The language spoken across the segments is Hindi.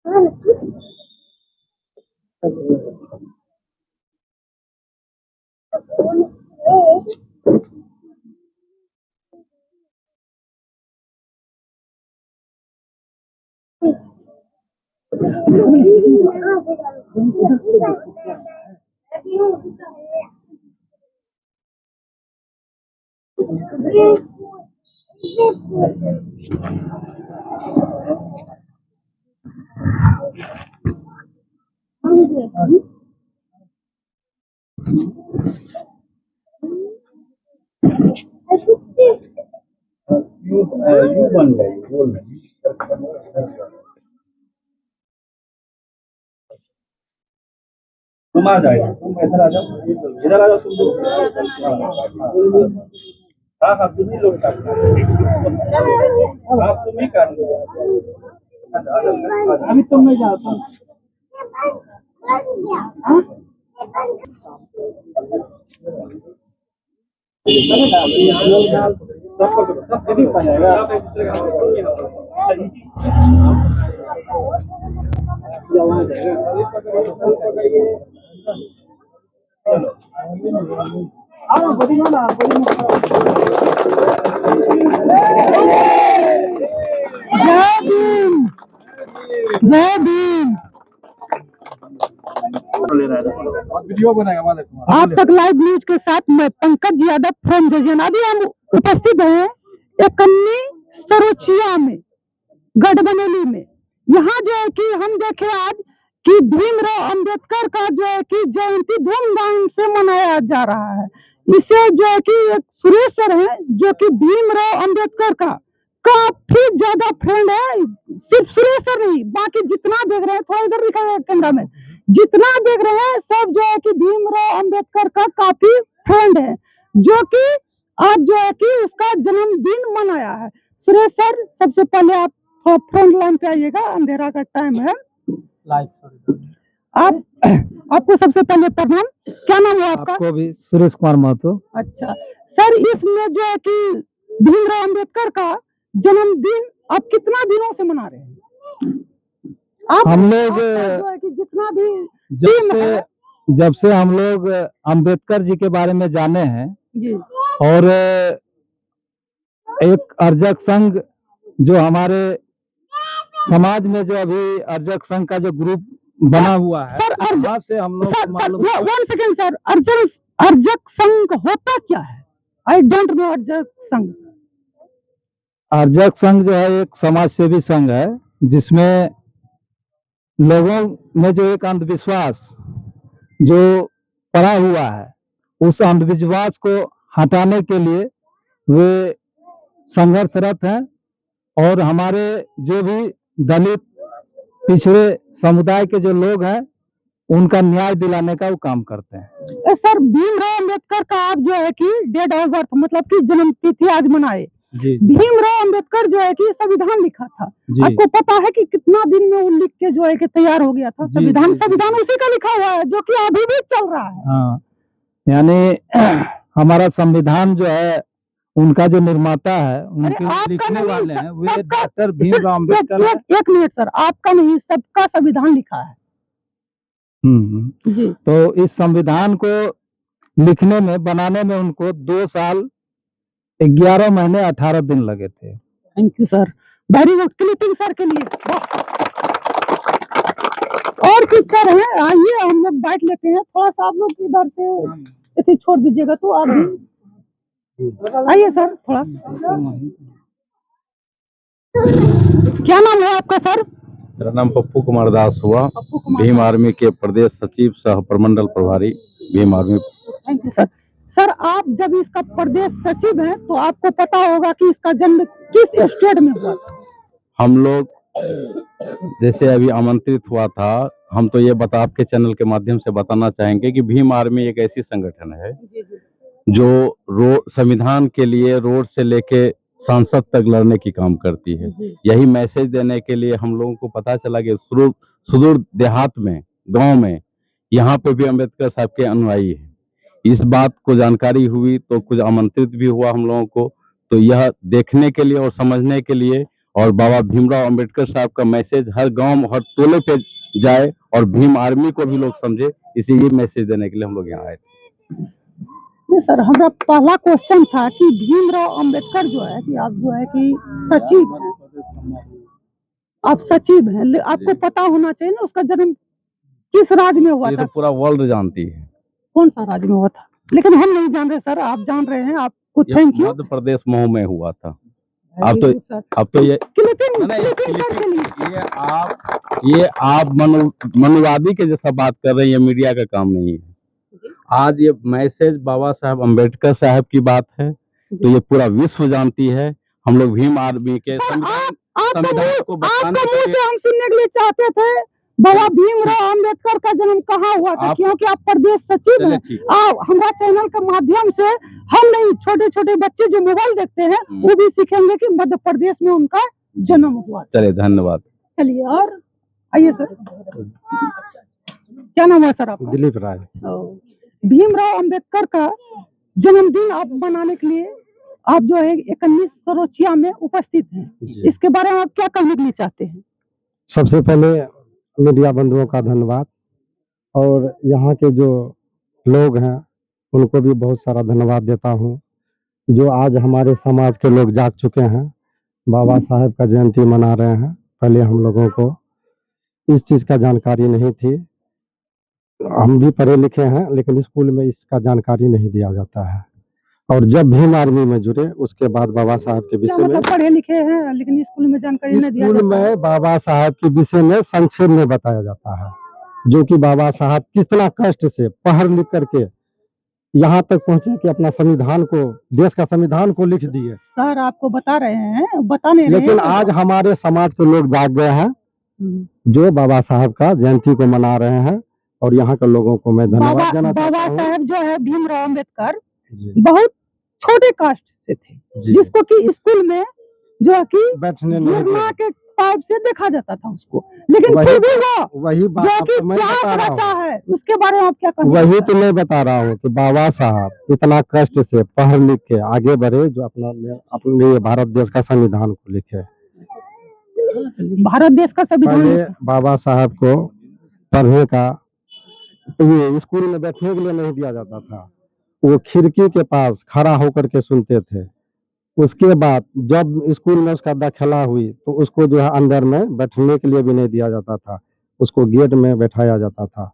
यू बन गए बोल रहे तुम आ जाएगा, तुम इधर आ जाओ, इधर आ जाओ तुम लोग। हाँ हाँ तुम ही लोग आप तुम ही कर लो। अभी तुम नहीं जाओ तुम। जय भीम, जय भीम। वीडियो बनाएगा आप तक लाइव न्यूज के साथ मैं पंकज यादव फ्रॉम जजियान। अभी हम उपस्थित हैं एकन्नी सरोचिया में, गढ़बनोली में। यहाँ जो है कि हम देखे आज कि भीमराव अंबेडकर का जो है कि जयंती धूमधाम से मनाया जा रहा है। इसे जो है कि एक सुरेश सर है जो कि भीमराव अंबेडकर का काफी ज्यादा फ्रेंड है। सिर्फ सुरेश सर नहीं, बाकी जितना देख रहे हैं, थोड़ा इधर दिखाएगा कैमरा में, जितना देख रहे हैं सब जो है कि भीमराव अंबेडकर का काफी फ्रेंड है, जो कि आज जो है कि उसका जन्मदिन मनाया है। सुरेश सर, सबसे पहले आप फ्रंट लाइन पे आइएगा, अंधेरा का टाइम है। आप आपको सबसे पहले प्रणाम। क्या नाम है आपका? आपको भी सुरेश कुमार महतो। अच्छा सर, इसमें जो है कि भीमराव अंबेडकर का जन्मदिन आप कितना दिनों से मना रहे हैं? आप हम लोग जो है कि जितना भी जब से हम लोग अंबेडकर जी के बारे में जाने हैं जी, और एक अर्जक संघ जो हमारे समाज में जो अभी अर्जक संघ का जो ग्रुप बना हुआ है, सर वहाँ से हम लोग वन सेकेंड सर, अर्जक संघ होता क्या है? आई डोंट नो अर्जक संघ। अर्जक संघ जो है एक समाज सेवी संघ है, जिसमें लोगों में जो एक अंधविश्वास जो पड़ा हुआ है, उस अंधविश्वास को हटाने के लिए वे संघर्षरत हैं और हमारे जो भी दलित पिछड़े समुदाय के जो लोग हैं उनका न्याय दिलाने का वो काम करते हैं। सर, भीमराव अंबेडकर का आप जो है कि डेट ऑफ बर्थ मतलब कि जन्म तिथि आज मनाए। भीमराव अंबेडकर जो है कि संविधान लिखा था, आपको पता है कि कितना दिन में वो लिख के जो है कि तैयार हो गया था संविधान? संविधान उसी का लिखा हुआ है जो कि अभी भी चल रहा है। हाँ, यानी हमारा संविधान जो है उनका जो निर्माता है, उनके लिखने वाले हैं वे डॉक्टर भीमराव अंबेडकर। एक मिनट सर, आपका नहीं, सबका संविधान लिखा है। जी। तो इस संविधान को लिखने में, बनाने में उनको 2 साल 11 महीने 18 दिन लगे थे। Thank you sir, very good. Clipping sir के लिए। और कुछ सर है, आइए हम लोग बैठ लेते हैं। थोड़ा सा आप लोग इधर से छोड़ दीजिएगा तो आप आइए सर थोड़ा। क्या नाम है आपका सर? मेरा नाम पप्पू कुमार दास हुआ, भीम आर्मी के प्रदेश सचिव सह प्रमंडल प्रभारी Bhim army. Thank you sir. Sir, आप जब इसका प्रदेश सचिव हैं तो आपको पता होगा कि इसका जन्म किस स्टेट में हुआ था? हम लोग जैसे अभी आमंत्रित हुआ था, हम तो ये आपके चैनल के माध्यम से बताना चाहेंगे कि भीम आर्मी एक ऐसी संगठन है जो संविधान के लिए रोड से लेके सांसद तक लड़ने की काम करती है। यही मैसेज देने के लिए हम लोगों को पता चला कि सुदूर देहात में, गांव में, यहाँ पे भी अंबेडकर साहब के अनुयायी है। इस बात को जानकारी हुई तो कुछ आमंत्रित भी हुआ हम लोगों को, तो यह देखने के लिए और समझने के लिए और बाबा भीमराव अंबेडकर साहब का मैसेज हर गांव हर टोले पे जाए और भीम आर्मी को भी लोग समझे, इसीलिए मैसेज देने के लिए हम लोग यहाँ आए थे। नहीं सर, हमारा पहला क्वेश्चन था कि भीमराव अंबेडकर जो है कि आप जो है कि सचिव हैं, आप सचिव हैं, आपको पता होना चाहिए ना उसका जन्म किस राज्य में हुआ ये था। तो पूरा वर्ल्ड जानती है। कौन सा राज्य में हुआ था, लेकिन हम नहीं जान रहे सर, आप जान रहे हैं, आपको ये थैंक यू। मध्य प्रदेश मऊ में हुआ था। अब तो ये क्लिपिंग नहीं, क्लिपिंग सर के लिए ये आप मनुवादी के जैसा बात कर रहे हैं, ये मीडिया का काम नहीं है। आज ये मैसेज बाबा साहब अंबेडकर साहब की बात है, तो ये पूरा विश्व जानती है। हम लोग भीम आर्मी के संविधान को बताने के लिए हम सुनने के लिए चाहते थे बाबा भीमराव अंबेडकर का जन्म कहाँ हुआ था, क्योंकि आप प्रदेश सचिव हैं। हमारा चैनल के माध्यम से हम नहीं, छोटे छोटे बच्चे जो मोबाइल देखते हैं वो भी सीखेंगे कि मध्य प्रदेश में उनका जन्म हुआ। चलिए, धन्यवाद। चलिए, और आइए सर, क्या नाम है सर आपका? दिलीप राय। भीमराव अंबेडकर का जन्मदिन आप मनाने के लिए आप जो है 19 सरोचिया में उपस्थित हैं, इसके बारे में आप क्या कहने के लिए चाहते हैं? सबसे पहले मीडिया बंधुओं का धन्यवाद, और यहाँ के जो लोग हैं उनको भी बहुत सारा धन्यवाद देता हूँ, जो आज हमारे समाज के लोग जाग चुके हैं, बाबा साहब का जयंती मना रहे हैं। पहले हम लोगों को इस चीज़ का जानकारी नहीं थी, हम भी पढ़े लिखे हैं, लेकिन स्कूल में इसका जानकारी नहीं दिया जाता है। और जब भीम आर्मी में जुड़े उसके बाद बाबा साहब के विषय में, पढ़े लिखे हैं लेकिन स्कूल में जानकारी नहीं दिया जाता। स्कूल में बाबा साहब के विषय में संक्षेप में बताया जाता है, जो कि बाबा साहब कितना कष्ट से पढ़ लिख करके यहाँ तक पहुँचे कि अपना संविधान को, देश का संविधान को लिख दिए। सर आपको बता रहे हैं, बता नहीं रहे, लेकिन आज हमारे समाज के लोग जाग गए हैं, जो बाबा साहब का जयंती को मना रहे हैं, और यहाँ के लोगों को मैं धन्यवाद देना चाहता हूँ। बाबा साहब जो है भीमराव अंबेडकर बहुत छोटे कास्ट से थे, जिसको कि स्कूल में जो है कि बैठने गिरना के टाइप से देखा जाता था उसको, लेकिन फिर भी वो वही बात जो कि मैं बता रहा रचा हूँ, है उसके बारे में आप क्या कहना? वही तो मैं बता रहा हूँ कि बाबा साहब इतना कष्ट से पढ़ लिख के आगे बढ़े, जो अपने भारत देश का संविधान को लिखे। भारत देश का संविधान पहले बाबा साहब को पढ़ने का, ये स्कूल में बैठने के लिए नहीं दिया जाता था, वो खिड़की के पास खड़ा होकर के सुनते थे। उसके बाद जब स्कूल में उसका दाखिला हुई तो उसको जो है अंदर में बैठने के लिए भी नहीं दिया जाता था, उसको गेट में बैठाया जाता था।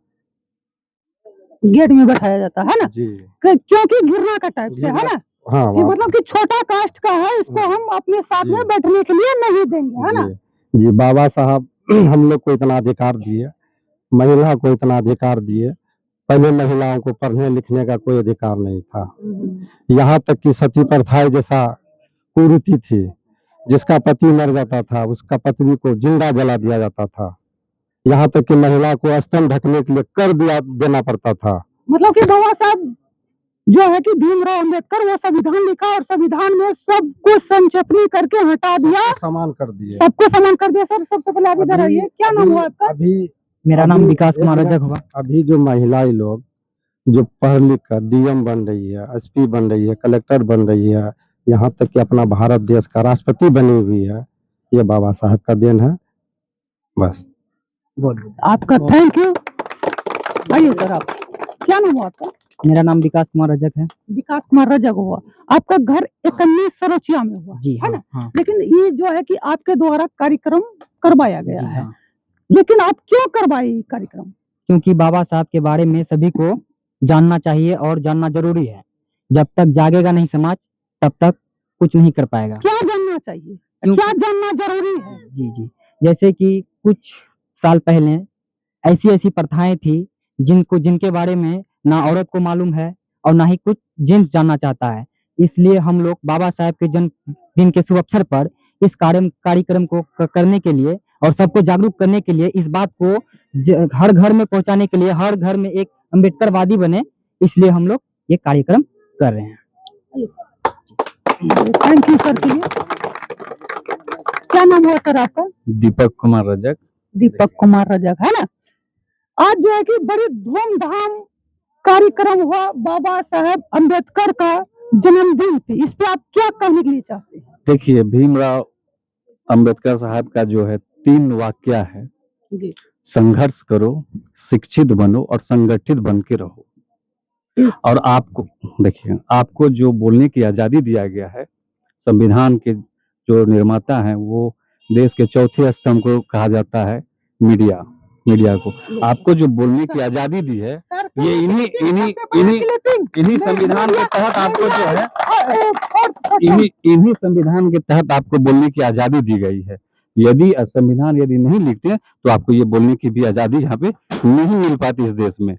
गेट में बैठाया जाता है ना जी, क्योंकि गिरना का टाइप से है ना। हाँ, कि मतलब कि छोटा कास्ट का है, इसको हम अपने साथ में बैठने के लिए नहीं देंगे, है ना। जी, बाबा साहब हम लोग को इतना अधिकार दिए, महिला को इतना अधिकार दिए। पहले महिलाओं को पढ़ने लिखने का कोई अधिकार नहीं था, यहाँ तक कि सती प्रथा जैसा कुरीति थी, जिसका पति मर जाता था उसका पत्नी को जिंदा जला दिया जाता था, यहाँ तक कि महिला को स्तन ढकने के लिए कर देना पड़ता था। मतलब कि बाबा साहब जो है कि भीमराव अंबेडकर वो संविधान लिखा और संविधान में सबको संचपनी करके हटा दिया, समान कर दिया, सबको समान कर दिया। सर सबसे पहले आप इधर आइए, क्या नाम हुआ आपका? अभी मेरा नाम विकास कुमार रजक हुआ। अभी जो महिलाएं लोग जो पढ़ लिख कर डीएम बन रही है, एसपी बन रही है, कलेक्टर बन रही है, यहाँ तक कि अपना भारत देश का राष्ट्रपति बनी हुई है, ये बाबा साहब का देन है। बस आपका थैंक यू। आइए सर, आप क्या नाम हुआ आपका? मेरा नाम विकास कुमार रजक है। विकास कुमार रजक हुआ। आपका घर 19 सरोचिया में हुआ जी, है ना। हाँ। लेकिन ये जो है कि आपके द्वारा कार्यक्रम करवाया गया है, हाँ। लेकिन आप क्यों करवाए कार्यक्रम? क्योंकि बाबा साहब के बारे में सभी को जानना चाहिए और जानना जरूरी है। जब तक जागेगा नहीं समाज तब तक कुछ नहीं कर पाएगा। क्या जानना चाहिए, क्या जानना जरूरी है? जी, जैसे कि कुछ साल पहले ऐसी ऐसी प्रथाएं थी जिनके बारे में ना औरत को मालूम है और ना ही कुछ जेंट्स जानना चाहता है। इसलिए हम लोग बाबा साहब के जन्मदिन के शुभ अवसर पर इस कार्यक्रम को करने के लिए और सबको जागरूक करने के लिए, इस बात को हर घर में पहुंचाने के लिए, हर घर में एक अम्बेडकरवादी बने, इसलिए हम लोग ये कार्यक्रम कर रहे हैं। Thank you sir. क्या नाम हुआ सर आपका? दीपक कुमार रजक। दीपक कुमार रजक, है ना। आज जो है कि बड़ी धूमधाम कार्यक्रम हुआ बाबा साहब अंबेडकर का जन्मदिन पे, इस पे आप क्या कहने के लिए चाहते हैं? देखिए, भीमराव अंबेडकर साहब का जो है 3 वाक्य है, जी संघर्ष करो, शिक्षित बनो और संगठित बन के रहो। और आपको देखिए, आपको जो बोलने की आजादी दिया गया है, संविधान के जो निर्माता हैं वो देश के चौथे स्तंभ को कहा जाता है मीडिया को। आपको जो बोलने की आजादी दी है, ये इन्हीं संविधान के तहत आपको जो है, इन्हीं संविधान के तहत आपको बोलने की आजादी दी गई है। यदि संविधान यदि नहीं लिखते तो आपको ये बोलने की भी आजादी यहाँ पे नहीं मिल पाती इस देश में।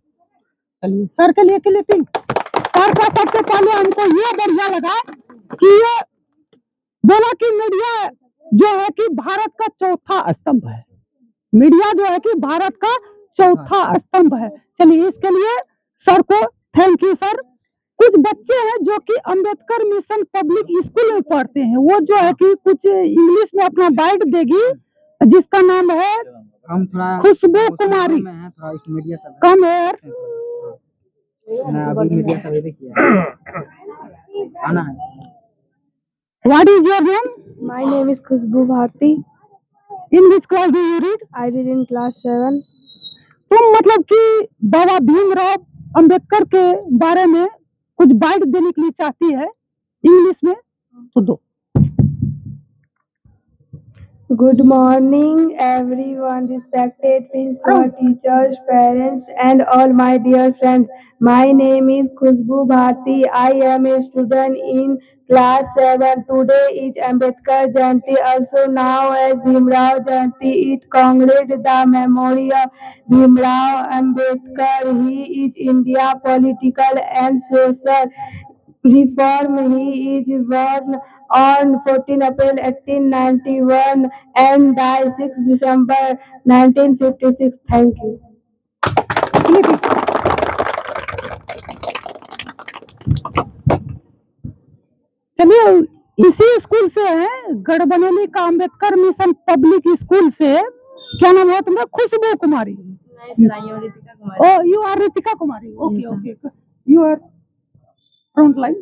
सर के लिए क्लिपिंग। सर का सबसे पहले हमको ये बढ़िया लगा कि ये बोला कि मीडिया जो है कि भारत का चौथा स्तंभ है। मीडिया जो है कि भारत का चौथा स्तंभ है। चलिए, इसके लिए सर को थैंक यू सर। कुछ बच्चे हैं जो कि अंबेडकर मिशन पब्लिक स्कूल में पढ़ते हैं, वो जो है कि कुछ इंग्लिश में अपना बाइट देगी, जिसका नाम है हम थोड़ा खुशबू कुमारी। में हैं, थोड़ा इस मीडिया सब कम है मैं अभी मीडिया सब किया आना है। What is your name? My name is Khushbu Bharti. In which class do you read? I read in class 7. तुम मतलब कि बाबा भीमराव अंबेडकर के बारे में कुछ बाइट देने के लिए चाहती है इंग्लिश में, तो दो। Good morning, everyone, respected principal, teachers, parents, and all my dear friends. My name is Khushbu Bharti. I am a student in class 7. Today is Ambedkar Jayanti, also known as Bhimrao Jayanti. It commemorates the memory of Bhimrao Ambedkar. He is India political and social reform. He is born on 14 April 1891 and died 6 December 1956. Thank you. चलिए, इसी स्कूल से है, गढ़बनोली का अंबेडकर मिशन पब्लिक स्कूल से। क्या नाम है तुम्हारा? Khushboo Kumari. Oh, you are Ritika Kumari. Okay okay, you are front line.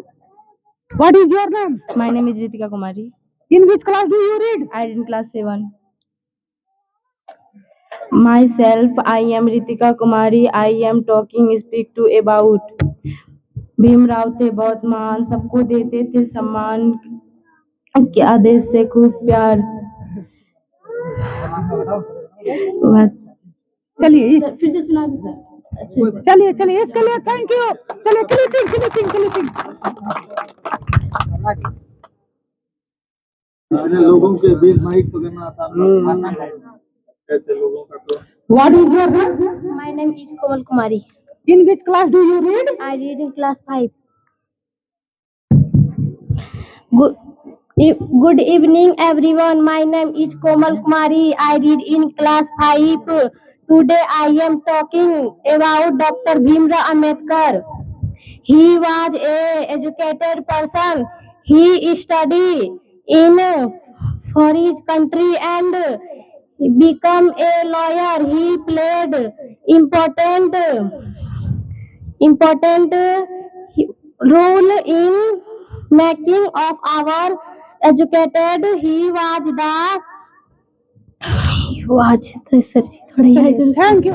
What is your name? My name is Ritika Kumari. In which class do you read? I read in class 7. Myself, I am Ritika Kumari. I am speak to about Bhimrao थे बहुत महान, सबको देते थे सम्मान, क्या देश से खूब प्यार। चलिए फिर से सुना दो सर, अच्छे से। चलिए चलिए, इसके लिए थैंक यू। चलिए, क्लिपिंग। लोगों के बीच माइक पकड़ना आसान है ऐसे लोगों का। तो What is your name? My name is Komal Kumari. In which class do you read? I read in class 5. Good evening, everyone. My name is Komal Kumari. I read in class 5. Today I am talking about Dr. Bhimrao Ambedkar. He was a educated person. He studied in for his country and become a lawyer. He played important role in making of our educated. He was तो सर जी थोड़ा ही थैंक यू।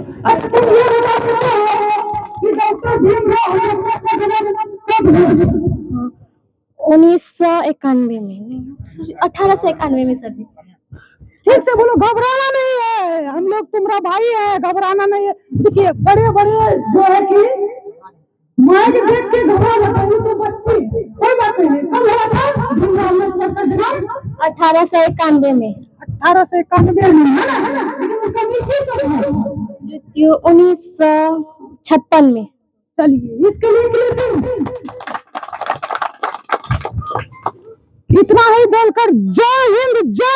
उन्नीस सौ 91 में, 1891 में सर जी। ठीक से बोलो, घबराना नहीं है, हम लोग तुम्हारा भाई है, घबराना नहीं है। देखिए, बड़े जो है कि माइक देख के घबरा जाता है, तो बच्चे कोई बात नहीं। कब हुआ था भीमराव अम्बेडकर का जन्म? 1891 में। 1891 में है ना? लेकिन उसका मृत्यु 1956 में। चलिए, इसके लिए इतना ही बोलकर जय हिंद, जय